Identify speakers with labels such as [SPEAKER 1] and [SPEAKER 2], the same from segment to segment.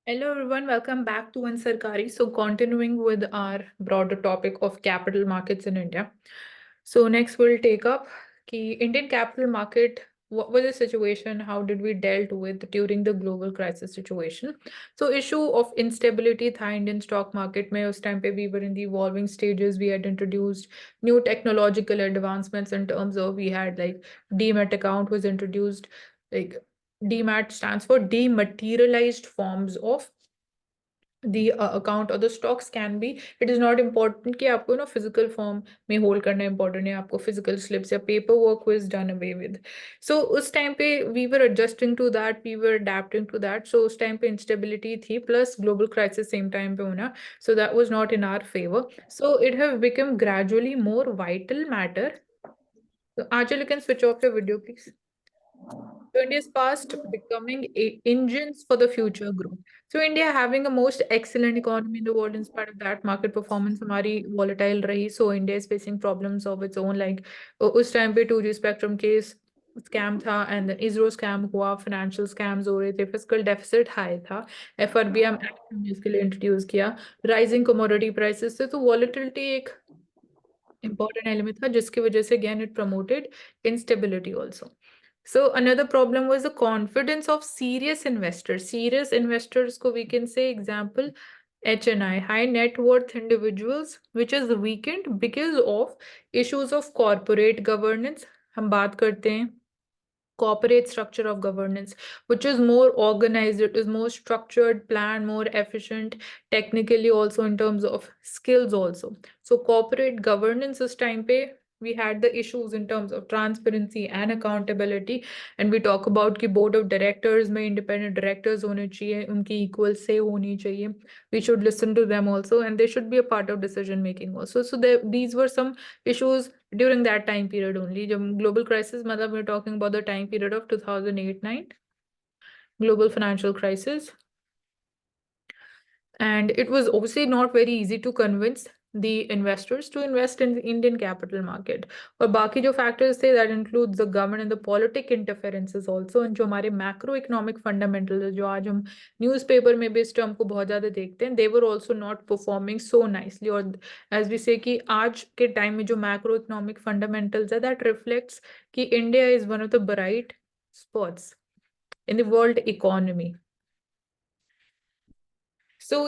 [SPEAKER 1] Hello everyone, welcome back to One Sarkari. So continuing with our broader topic of capital markets in India. So next we'll take up the Indian capital market. What was the situation? How did we dealt with during the global crisis situation? So issue of instability tha Indian stock market mein us time pe we were in the evolving stages. We had introduced new technological advancements in terms of we had like demat account was introduced, like DMAT stands for dematerialized forms of the account or the stocks can be. It is not important कि आपको ना physical form में hold करना important है, आपको physical slips या paperwork was done away with. So उस time पे we were adjusting to that, we were adapting to that. So उस time पे instability थी plus global crisis same time पे होना. So that was not in our favor. So it have become gradually more vital matter. So Achal, you can switch off your video, please. So India's past becoming engines for the future growth. So India having a most excellent economy in the world, in spite of that, market performance हमारी volatile रही. So India is facing problems of its own. Like उस time पे 2G spectrum case scam था and then ISRO scam हुआ, financial scams हो रहे थे, fiscal deficit high था, FRBM act हमने इसके लिए introduce किया, rising commodity prices से तो volatility एक important element था जिसकी वजह से again it promoted instability also. So another problem was the confidence of serious investors. Serious investors ko we can say example HNI, high net worth individuals, which is weakened because of issues of corporate governance. हम बात करते हैं corporate structure of governance, which is more organized, it is more structured, planned, more efficient, technically also in terms of skills also. So corporate governance this time pe we had the issues in terms of transparency and accountability, and we talk about कि board of directors में independent directors होने चाहिए, उनकी equal say होनी चाहिए. We should listen to them also, and they should be a part of decision making also. So these were some issues during that time period only. जब global crisis मतलब we're talking about the time period of 2008-9 global financial crisis, and it was obviously not very easy to convince the investors to invest in the Indian capital market. और बाकी जो factors थे that includes the government and the politic interferences also, and जो हमारे macroeconomic fundamentals जो आज हम newspaper में भी इस term को बहुत ज़्यादा देखते हैं, they were also not performing so nicely. और as we say कि आज के time में जो macroeconomic fundamentals है that reflects कि India is one of the bright spots in the world economy.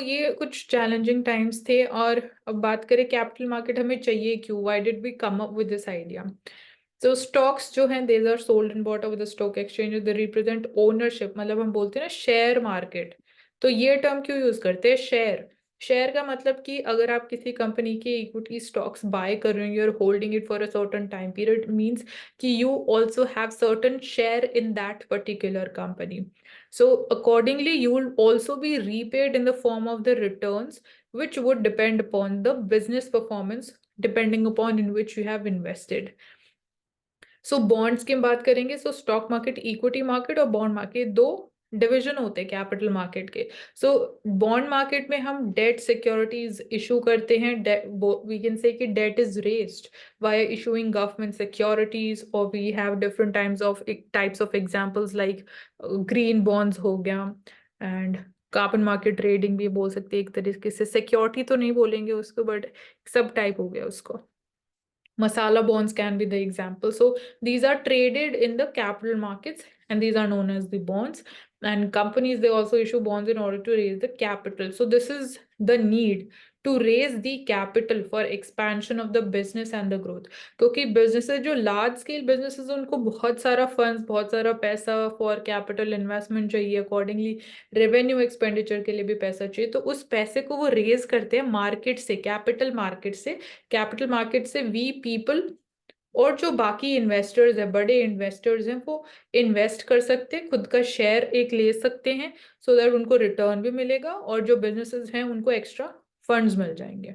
[SPEAKER 1] ये कुछ चैलेंजिंग टाइम्स थे. और अब बात करें कैपिटल मार्केट हमें चाहिए क्यों, why did we come up with this idea. So stocks जो हैं these are sold and bought with the stock exchange, they represent ownership. मतलब हम बोलते हैं ना शेयर मार्केट, तो ये टर्म क्यों यूज करते हैं शेयर. शेयर का मतलब कि अगर आप किसी कंपनी के इक्विटी स्टॉक्स बाय कर रहे हो, you are holding it for a certain time period, means कि you also have certain share in that particular company. So accordingly, you will also be repaid in the form of the returns, which would depend upon the business performance, depending upon in which you have invested. So bonds की हम बात करेंगे. सो stock market, equity market और bond market दो division होते हैं capital market के. So bond market में हम डेट सिक्योरिटीज इशू करते हैं. वी कैन से कि debt is raised via issuing government securities, और we have different types of examples like green bonds हो गया, एंड कार्बन मार्केट ट्रेडिंग भी बोल सकते हैं एक तरीके से. सिक्योरिटी तो नहीं बोलेंगे उसको, बट सब टाइप हो गया उसको. Masala bonds can be the example. So these are traded in the capital markets, and these are known as the bonds. And companies, they also issue bonds in order to raise the capital. So this is the need to raise the capital for expansion of the business and the growth. क्योंकि businesses जो large scale businesses उनको बहुत सारा funds, बहुत सारा पैसा for capital investment चाहिए, accordingly revenue expenditure के लिए भी पैसा चाहिए. तो उस पैसे को वो raise करते हैं market से, capital market से. कैपिटल मार्केट से वी पीपल और जो बाकी इन्वेस्टर्स है, बड़े इन्वेस्टर्स हैं, वो इन्वेस्ट कर सकते हैं, खुद का शेयर एक ले सकते हैं, सो दैट उनको रिटर्न भी मिलेगा और जो बिजनेसेस हैं उनको एक्स्ट्रा फंड्स मिल जाएंगे.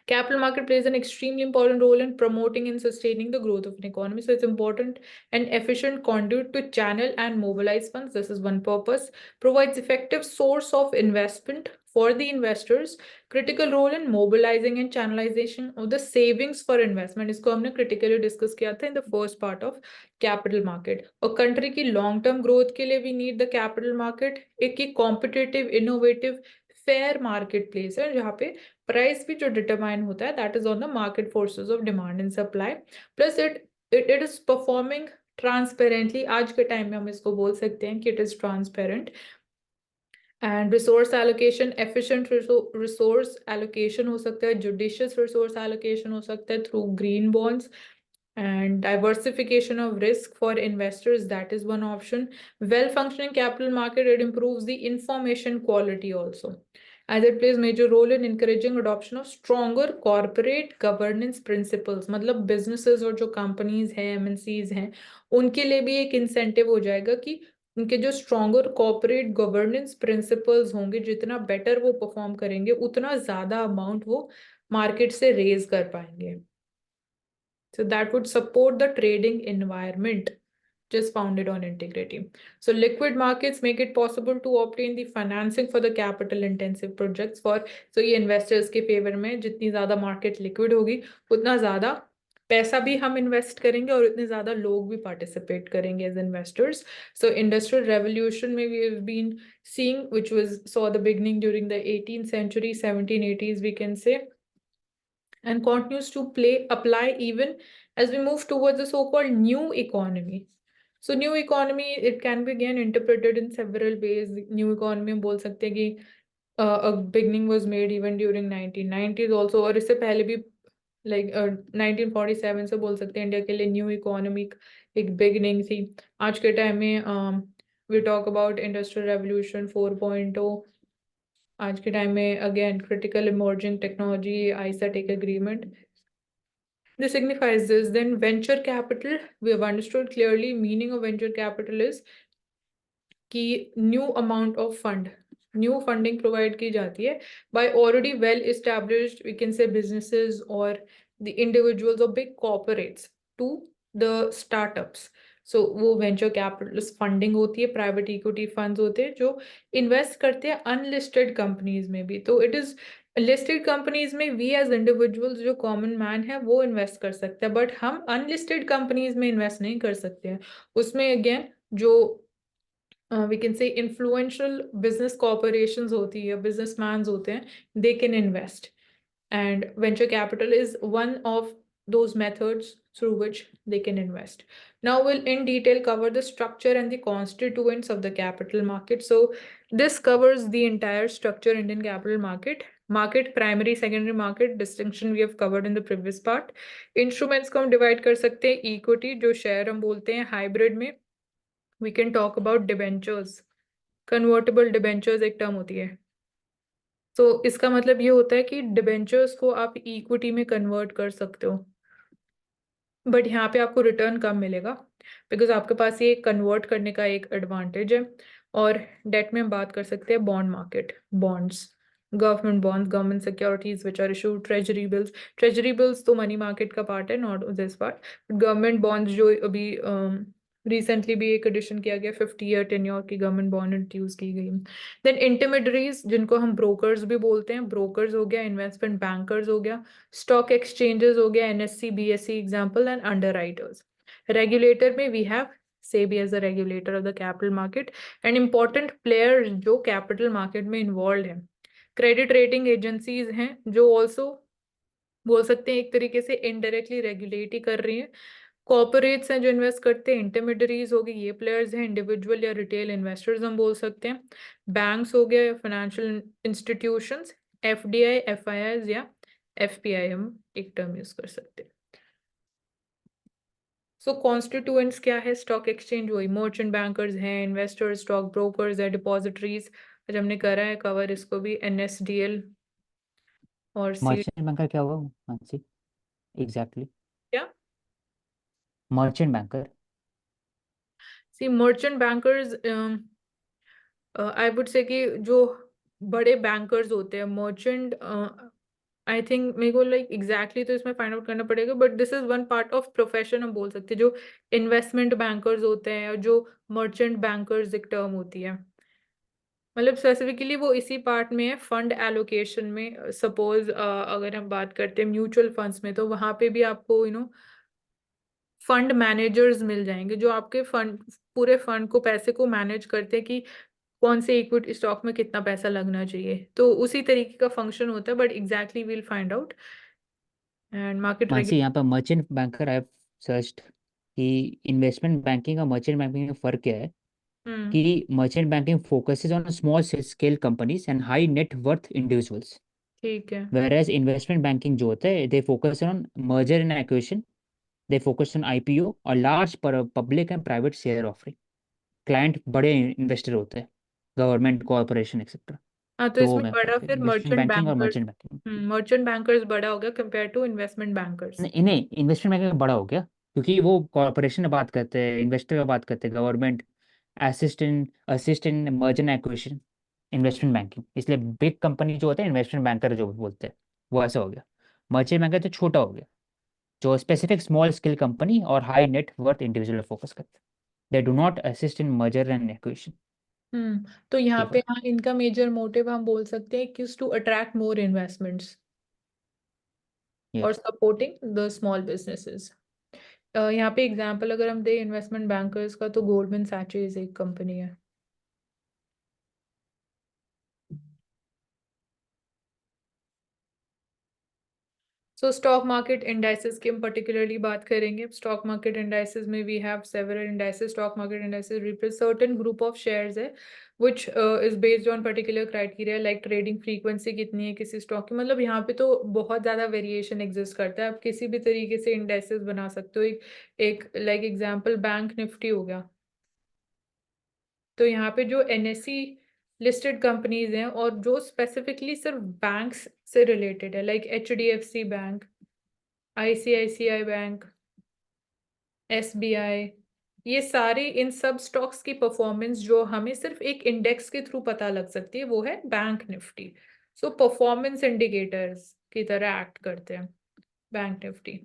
[SPEAKER 1] Capital market plays an extremely important role in promoting and sustaining the growth of an economy. So it's important and efficient conduit to channel and mobilize funds. This is one purpose. Provides effective source of investment for the investors. Critical role in mobilizing and channelization of the savings for investment. इसको हमने critically discuss किया था in the first part of capital market. और country की long term growth के लिए we need the capital market. एक competitive, innovative, fair marketplace है जहाँ पे प्राइस भी जो डिटरमाइन होता है that is on the market forces of demand and supply plus it is performing transparently आज के टाइम में हम इसको बोल सकते हैं कि it is transparent and resource allocation efficient resource allocation हो सकता है जुडिशियस रिसोर्स एलोकेशन हो सकता है through green bonds and diversification of risk for investors, that is one option. Well functioning capital market, it improves the information quality also, as it plays major role in encouraging adoption of stronger corporate governance principles. मतलब businesses और जो companies हैं MNCs हैं उनके लिए भी एक incentive हो जाएगा कि उनके जो stronger corporate governance principles होंगे जितना better वो perform करेंगे उतना ज़्यादा amount वो market से raise कर पाएंगे. So that would support the trading environment just founded on integrity. So liquid markets make it possible to obtain the financing for the capital intensive projects for so ये investors के favor में जितनी ज़्यादा market liquid होगी उतना ज़्यादा पैसा भी हम invest करेंगे और उतने ज़्यादा लोग भी participate करेंगे as investors. So industrial revolution में we have been seeing which was saw the beginning during the 18th century 1780s we can say and continues to apply even as we move towards the so-called new economy. So new economy, it can be again interpreted in several ways. New economy हम बोल सकते हैं कि a beginning was made even during 1990s also और इससे पहले भी like 1947 से बोल सकते हैं इंडिया के लिए न्यू इकोनॉमी एक बिगनिंग थी. आज के टाइम में we talk about industrial revolution 4.0 आज के टाइम में अगेन क्रिटिकल इमर्जिंग टेक्नोलॉजी आईसा tech agreement. This signifies this. Then venture capital, we have understood clearly meaning of venture capital is कि new amount of fund, new funding provide की जाती है by already well established we can say businesses or the individuals or big corporates to the startups. So वो venture capitalist funding होती है, private equity funds होते हैं जो invest करते हैं unlisted companies में भी. तो it is listed companies में we as individuals जो common man है वो invest कर सकते हैं but हम unlisted companies में invest नहीं कर सकते हैं. उसमें again जो we can say influential business corporations होती है businessmans होते हैं they can invest and venture capital is one of those methods through which they can invest. Now we'll in detail cover the structure and the constituents of the capital market. So this covers the entire structure Indian capital market primary secondary market distinction we have covered in the previous part. Instruments को हम divide कर सकते हैं equity जो share हम बोलते हैं hybrid में we can talk about debentures. Convertible debentures एक टर्म होती है. तो इसका मतलब ये होता है कि डिबेंचर्स को आप इक्विटी में कन्वर्ट कर सकते हो बट यहाँ पे आपको रिटर्न कम मिलेगा बिकॉज आपके पास ये कन्वर्ट करने का एक एडवांटेज है. और डेट में हम बात कर सकते हैं bond market bonds government bonds government securities which are issued treasury bills तो मनी मार्केट का पार्ट है not this part government bonds जो अभी रिसेंटली भी एक एडिशन किया गया 50 ईयर टेन्योर की गवर्नमेंट बॉन्ड इंट्रोड्यूस की गई. देन इंटरमीडियरीज जिनको हम ब्रोकर्स भी बोलते हैं ब्रोकर्स हो गया इन्वेस्टमेंट बैंकर्स हो गया स्टॉक एक्सचेंजेस हो गया NSC BSC example and underwriters. Regulator में we have SEBI as the regulator of the capital market and important players जो capital market में involved हैं. Credit rating agencies हैं जो also बोल सकते हैं एक तरीके से indirectly regulate ही कर रही हैं. कॉर्पोरेट्स हैं जो इन्वेस्ट करते हैं इंटरमीडियरीज हो गए ये प्लेयर्स हैं इंडिविजुअल या रिटेल इन्वेस्टर्स हम बोल सकते हैं. बैंक्स हो गया फाइनेंशियल इंस्टीट्यूशंस एफडीआई एफआईआईज या एफपीआई हम एक टर्म यूज कर सकते हैं. सो कॉन्स्टिट्यूएंट्स क्या है स्टॉक एक्सचेंज वही मर्चेंट बैंकर्स हैं इन्वेस्टर्स स्टॉक ब्रोकर्स है डिपॉजिटरीज आज हमने करा है कवर इसको भी एनएसडीएल और सी
[SPEAKER 2] मर्चेंट बैंकर क्या हुआ मानसी एग्जैक्टली
[SPEAKER 1] क्या
[SPEAKER 2] merchant banker
[SPEAKER 1] see merchant bankers I would say कि जो बड़े बैंकर्स होते हैं मर्चेंट आई थिंक मेरे को लाइक एग्जैक्टली तो इसमें फाइंड आउट करना पड़ेगा, but this is one part of profession हम बोल सकते हैं, जो इन्वेस्टमेंट बैंकर्स होते हैं और जो मर्चेंट बैंकर्स एक टर्म होती है, मतलब स्पेसिफिकली वो इसी पार्ट में है फंड एलोकेशन में। सपोज अगर हम बात करते हैं म्यूचुअल फंड्स में, तो वहां पे भी आपको फंड मैनेजर्स मिल जाएंगे जो आपके फंड, पूरे फंड को, पैसे को मैनेज करते हैं कि कौन से इक्विटी स्टॉक में कितना पैसा लगना चाहिए। तो उसी तरीके का फंक्शन होता है, but exactly we'll find out. And market
[SPEAKER 2] मानसी,
[SPEAKER 1] रेगुलेशन।
[SPEAKER 2] यहाँ पर मर्चेंट बैंकर आई सर्च कि इन्वेस्टमेंट बैंकिंग और मर्चेंट बैंकिंग में फ़र्क क्या है।
[SPEAKER 1] हम्म।
[SPEAKER 2] कि merchant banking focuses on small scale companies and high net worth individuals,
[SPEAKER 1] ठीक है।
[SPEAKER 2] whereas इन्वेस्टमेंट बैंकिंग जो होता है they focus on merger and acquisition, they focus on IPO और large public and private share offering. Client बड़े investor होते हैं, government corporation etcetera.
[SPEAKER 1] हाँ, तो
[SPEAKER 2] दो
[SPEAKER 1] इसमें
[SPEAKER 2] में
[SPEAKER 1] बड़ा
[SPEAKER 2] फर्क है
[SPEAKER 1] फिर
[SPEAKER 2] इन्वेस्टमेंट
[SPEAKER 1] मर्चेंट
[SPEAKER 2] बैंकिंग और
[SPEAKER 1] bankers.
[SPEAKER 2] Merchant banking.
[SPEAKER 1] Merchant bankers बड़ा हो गया कंपेयर टू इन्वेस्टमेंट बैंकर्स।
[SPEAKER 2] नहीं, इन्वेस्टमेंट बैंकिंग बड़ा हो गया क्योंकि वो कॉरपोरेशन में बात करते हैं, इन्वेस्टर में बात करते हैं, government assistant merchant acquisition, investment banking. इसलिए बिग कंपनी जो होते हैं इन्वेस्टमेंट बैंकर जो बोलते हैं, वो ऐसा हो गया। मर्चेंट बैंकर तो छोटा हो गया, जो स्पेसिफिक स्मॉल स्केल कंपनी और high net worth individual focus करते हैं। They do not assist in merger and acquisition.
[SPEAKER 1] तो यहाँ
[SPEAKER 2] ये
[SPEAKER 1] पे
[SPEAKER 2] फर्क।
[SPEAKER 1] हाँ, इनका मेजर मोटिव हम बोल सकते हैं कि टू अट्रैक्ट मोर इन्वेस्टमेंट्स
[SPEAKER 2] ये
[SPEAKER 1] और सपोर्टिंग द स्मॉल बिजनेसेस। यहाँ पे एग्जांपल अगर हम दें इन्वेस्टमेंट बैंकर्स का, तो गोल्डमैन सैचेज एक कंपनी है। सो स्टॉक मार्केट इंडाइसेस की हम पर्टिकुलरली बात करेंगे। स्टॉक मार्केट इंडाइसेस में we have several indices. Stock market indices represent certain group of shares है which is based on particular criteria, like trading frequency कितनी है किसी स्टॉक की। मतलब यहाँ पे तो बहुत ज़्यादा वेरिएशन एग्जिस्ट करता है, आप किसी भी तरीके से इंडाइसेस बना सकते हो। एक लाइक एग्जांपल बैंक निफ्टी हो गया। तो यहाँ पे जो एनएससी लिस्टेड कंपनीज हैं और जो स्पेसिफिकली सिर्फ बैंक्स से रिलेटेड है, like HDFC bank, ICICI bank, SBI, ये सारे इन सब स्टॉक्स की परफॉर्मेंस जो हमें सिर्फ एक इंडेक्स के थ्रू पता लग सकती है, वो है bank Nifty. So performance indicators की तरह एक्ट करते हैं bank Nifty.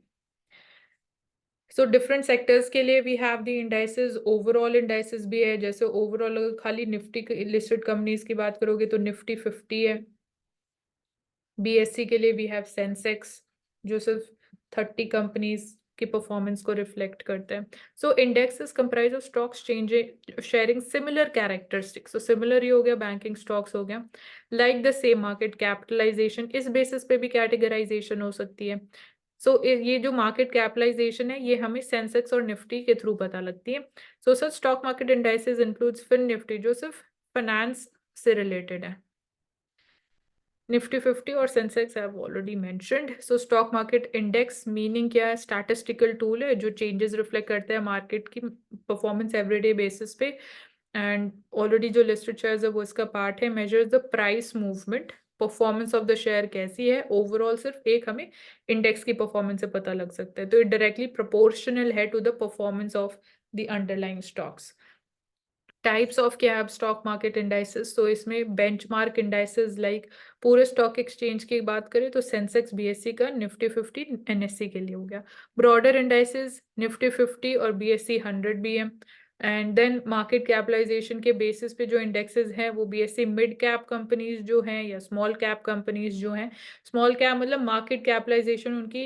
[SPEAKER 1] So different sectors के लिए we have the indices. Overall indices भी है, जैसे ओवरऑल अगर खाली निफ्टी लिस्टेड कंपनीज की बात करोगे तो निफ्टी 50 है। बीएससी के लिए वी हैव सेंसेक्स, जो सिर्फ 30 कंपनीज की परफॉर्मेंस को रिफ्लेक्ट करते हैं। So index is comprise of stocks changing sharing similar characteristics. So similar ही हो गया, बैंकिंग स्टॉक्स हो गया, like the same market capitalization. इस बेसिस पे भी कैटेगराइजेशन हो सकती है। सो ये जो मार्केट कैपिटलाइजेशन है, ये हमें सेंसेक्स और निफ्टी के थ्रू पता लगती है। So sir stock market indices includes Fin Nifty, जो सिर्फ फाइनेंस से रिलेटेड है। निफ्टी 50 और Sensex I have already mentioned. So stock market index meaning क्या है? स्टैटिस्टिकल टूल है जो चेंजेस रिफ्लेक्ट करता है मार्केट की परफॉर्मेंस एवरीडे बेसिस पे। एंड ऑलरेडी जो लिस्टेड शेयर्स है वो इसका पार्ट है। Measures the price movement, performance of the share कैसी है ओवरऑल, सिर्फ एक हमें इंडेक्स की परफॉर्मेंस से पता लग सकता है। तो इट डायरेक्टली प्रोपोर्शनल है to the performance of the underlying stocks. Types of क्या है स्टॉक मार्केट इंडाइसेस? तो इसमें बेंचमार्क इंडाइसेस, लाइक पूरे स्टॉक एक्सचेंज की बात करें तो सेंसेक्स बीएससी का, निफ्टी 50 एनएससी के लिए हो गया। ब्रॉडर इंडाइसेस निफ्टी 50 और बीएससी 100 भी है। एंड देन मार्केट कैपिटलाइजेशन के बेसिस पे जो इंडेक्सेस हैं वो बीएससी मिड कैप कंपनीज जो हैं या स्मॉल कैप कंपनीज जो हैं। स्मॉल कैप मतलब मार्केट कैपिटलाइजेशन उनकी,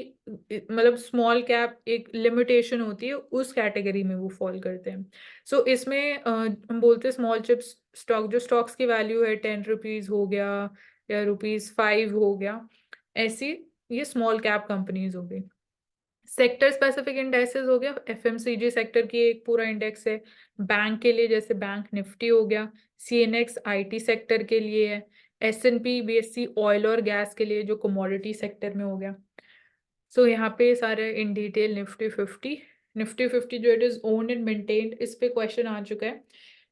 [SPEAKER 1] मतलब स्मॉल कैप एक लिमिटेशन होती है, उस कैटेगरी में वो फॉल करते हैं। सो इसमें हम बोलते हैं स्मॉल चिप्स स्टॉक, जो स्टॉक्स की वैल्यू है 10 रुपीज हो गया या रुपीज 5 हो गया, ऐसी ये स्मॉल कैप कंपनीज हो गई। सेक्टर स्पेसिफिक इंडेक्सेस हो गया, एफएमसीजी सेक्टर की एक पूरा इंडेक्स है। बैंक के लिए जैसे बैंक निफ्टी हो गया। सीएनएक्स आईटी सेक्टर के लिए है। एसएनपी बीएससी ऑयल और गैस के लिए, जो कमोडिटी सेक्टर में हो गया। सो यहाँ पे सारे इन डिटेल निफ्टी 50 जो it is own and maintained, इस पे क्वेश्चन आ चुका है।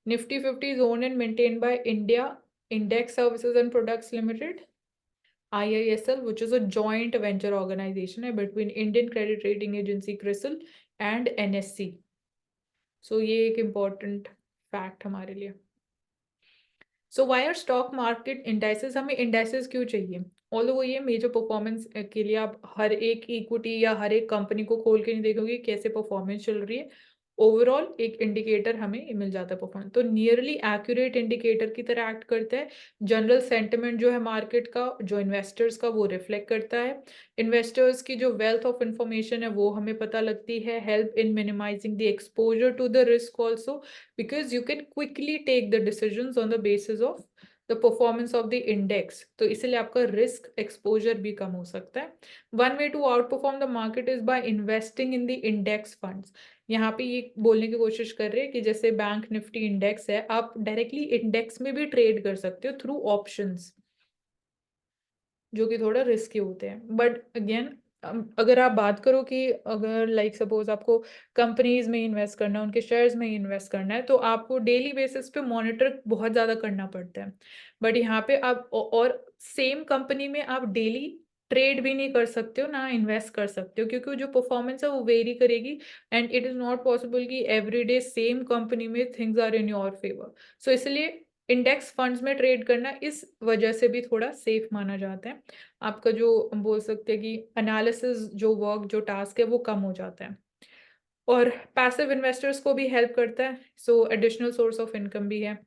[SPEAKER 1] Nifty 50 is own and maintained by India index services and products limited, IISL, which is a joint venture organization है between Indian Credit Rating Agency CRISIL and NSE. So ये एक important fact हमारे लिए। So why are stock market indices? हमें indices क्यों चाहिए? Although वो ये मेजर परफॉर्मेंस के लिए आप हर एक इक्विटी या हर एक कंपनी को खोल के नहीं देखोगे कैसे परफॉर्मेंस चल रही है, ओवरऑल एक इंडिकेटर हमें मिल जाता है परफॉर्मेंस, तो नियरली एक्यूरेट इंडिकेटर की तरह एक्ट करता है। जनरल सेंटिमेंट जो है मार्केट का, जो इन्वेस्टर्स का, वो रिफ्लेक्ट करता है। इन्वेस्टर्स की जो वेल्थ ऑफ इंफॉर्मेशन है वो हमें पता लगती है, help in minimising the exposure to the risk also, because you can quickly take the decisions on the basis of the performance of the index, तो इसलिए आपका रिस्क एक्सपोजर भी कम हो सकता है। One way to outperform the market is by investing in the index funds. यहाँ पे ये बोलने की कोशिश कर रहे हैं कि जैसे बैंक निफ्टी इंडेक्स है, आप डायरेक्टली इंडेक्स में भी ट्रेड कर सकते हो थ्रू ऑप्शंस, जो कि थोड़ा रिस्की होते हैं। बट अगेन अगर आप बात करो कि अगर लाइक सपोज आपको कंपनीज में इन्वेस्ट करना है, उनके शेयर्स में इन्वेस्ट करना है, तो आपको डेली बेसिस पे मॉनिटर बहुत ज़्यादा करना पड़ता है। बट यहाँ पे आप और सेम कंपनी में आप डेली ट्रेड भी नहीं कर सकते हो, ना इन्वेस्ट कर सकते हो, क्योंकि जो परफॉर्मेंस है वो वेरी करेगी, and it is not possible कि एवरी डे सेम कंपनी में things are in your favour. So इसलिए इंडेक्स फंड्स में ट्रेड करना इस वजह से भी थोड़ा सेफ माना जाता है। आपका जो हम बोल सकते हैं कि एनालिसिस जो वर्क जो टास्क है वो कम हो जाता है, और पैसिव इन्वेस्टर्स को भी हेल्प करता है, सो एडिशनल सोर्स ऑफ इनकम भी है।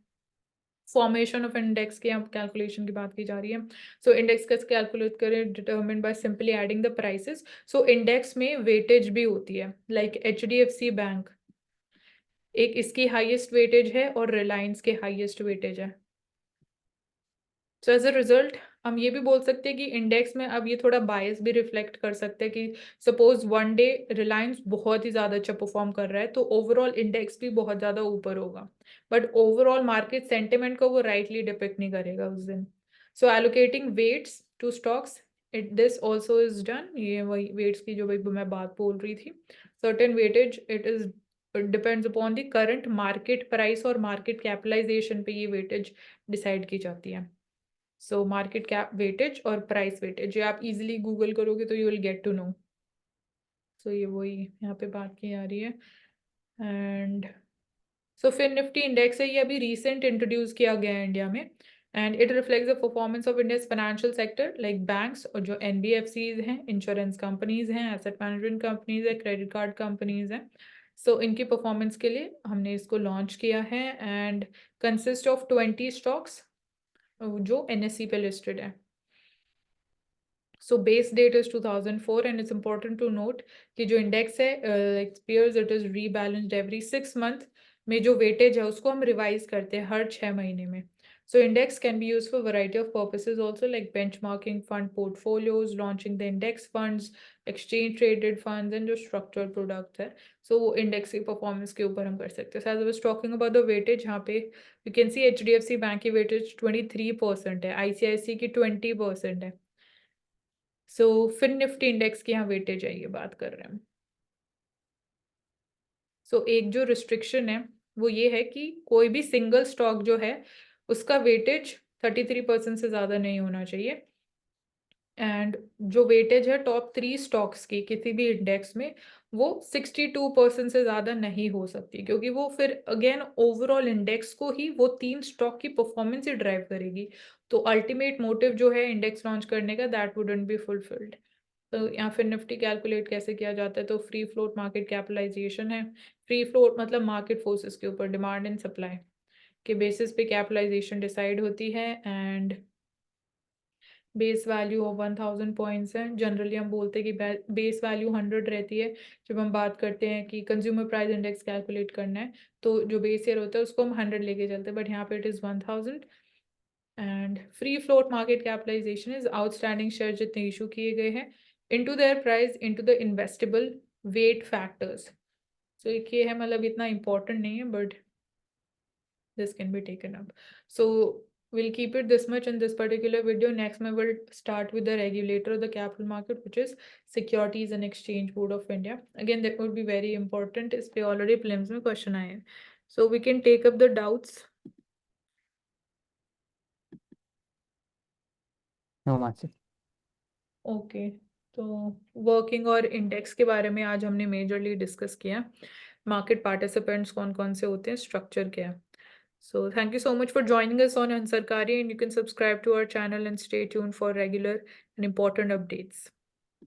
[SPEAKER 1] फॉर्मेशन ऑफ इंडेक्स की यहाँ कैलकुलेशन की बात की जा रही है। सो इंडेक्स कैसे कैलकुलेट करें, determine by simply adding the prices. So index में वेटेज भी होती है, लाइक HDFC बैंक एक इसकी हाईएस्ट वेटेज है और रिलायंस के हाईएस्ट वेटेज है। सो एज अ रिजल्ट हम ये भी बोल सकते हैं कि इंडेक्स में अब ये थोड़ा बायस भी रिफ्लेक्ट कर सकते हैं कि सपोज वन डे रिलायंस बहुत ही ज़्यादा अच्छा परफॉर्म कर रहा है, तो ओवरऑल इंडेक्स भी बहुत ज़्यादा ऊपर होगा, बट ओवरऑल मार्केट सेंटिमेंट को वो राइटली डिपिक्ट नहीं करेगा उस दिन। So allocating weights to stocks, it this also is done, ये वही वेट्स की जो भाई मैं बात बोल रही थी। Certain weightage it is depends upon the current market price और मार्केट कैपिटलाइजेशन पे ये वेटेज डिसाइड की जाती है। सो मार्केट कैप वेटेज और प्राइस वेटेज, ये आप इजीली गूगल करोगे तो you will get to know. So ये वही यहाँ पे बात की जा रही है। एंड सो फिर निफ्टी इंडेक्स है, ये अभी रिसेंट इंट्रोड्यूस किया गया है इंडिया में, and it reflects the performance of India's financial sector like banks, और जो NBFCs हैं, इंश्योरेंस कंपनीज हैं, एसेट मैनेजमेंट कंपनीज है, क्रेडिट कार्ड कंपनीज हैं। सो इनकी परफॉर्मेंस के लिए हमने इसको लॉन्च किया है, एंड कंसिस्ट ऑफ 20 स्टॉक्स जो NSE पे लिस्टेड है। So base date is 2004, and it's important to note कि जो index है like peers, it is rebalanced every 6 month में, जो weightage है उसको हम revise करते हैं हर 6 महीने में। So index can be used for variety of purposes also, like benchmarking fund portfolios, launching the index funds, exchange traded funds, and जो structured product है, so वो index की performance के ऊपर हम कर सकते हैं। So as I was talking about the weightage, यहाँ पे you can see HDFC bank की weightage 23% है, ICICI की 20% है। सो फिर निफ्टी इंडेक्स की यहाँ वेटेज है, ये बात कर रहे हैं। सो एक जो रिस्ट्रिक्शन है वो ये है कि कोई भी सिंगल स्टॉक जो है उसका वेटेज 33% से ज़्यादा नहीं होना चाहिए, एंड जो वेटेज है टॉप 3 स्टॉक्स की किसी भी इंडेक्स में वो 62% से ज़्यादा नहीं हो सकती, क्योंकि वो फिर अगेन ओवरऑल इंडेक्स को ही वो 3 स्टॉक की परफॉर्मेंस ही ड्राइव करेगी, तो अल्टीमेट मोटिव जो है इंडेक्स लॉन्च करने का दैट वुडंट बी फुलफिल्ड। तो या फिर निफ्टी कैलकुलेट कैसे किया जाता है, तो फ्री फ्लोट मार्केट कैपिटलाइजेशन है। फ्री फ्लोट मतलब मार्केट फोर्सेस के ऊपर डिमांड एंड सप्लाई के बेसिस पे कैपिटलाइजेशन डिसाइड होती है, and base value of 1000 points है। जनरली हम बोलते हैं कि बेस वैल्यू 100 रहती है जब हम बात करते हैं कि कंज्यूमर प्राइस इंडेक्स कैलकुलेट करना है, तो जो बेस ईयर होता है उसको हम 100 लेके चलते हैं, बट यहाँ पे it is 1000। And free float market capitalization is outstanding share जितने इशू किए गए हैं into their price into the investable weight factors. So एक ये है, मतलब इतना इंपॉर्टेंट नहीं है, but this can be taken up. So we'll keep it this much in this particular video. Next we will start with the regulator of the capital market, which is Securities and Exchange Board of India. Again, that would be very important. इस पे already prelims में question आए हैं, so we can take up the doubts.
[SPEAKER 2] No Mansi.
[SPEAKER 1] Okay, तो working और index के बारे में आज हमने मेजरली डिस्कस किया। मार्केट पार्टिसिपेंट्स कौन कौन से होते हैं, स्ट्रक्चर क्या है। So thank you so much for joining us on Ansarkari, and you can subscribe to our channel and stay tuned for regular and important updates.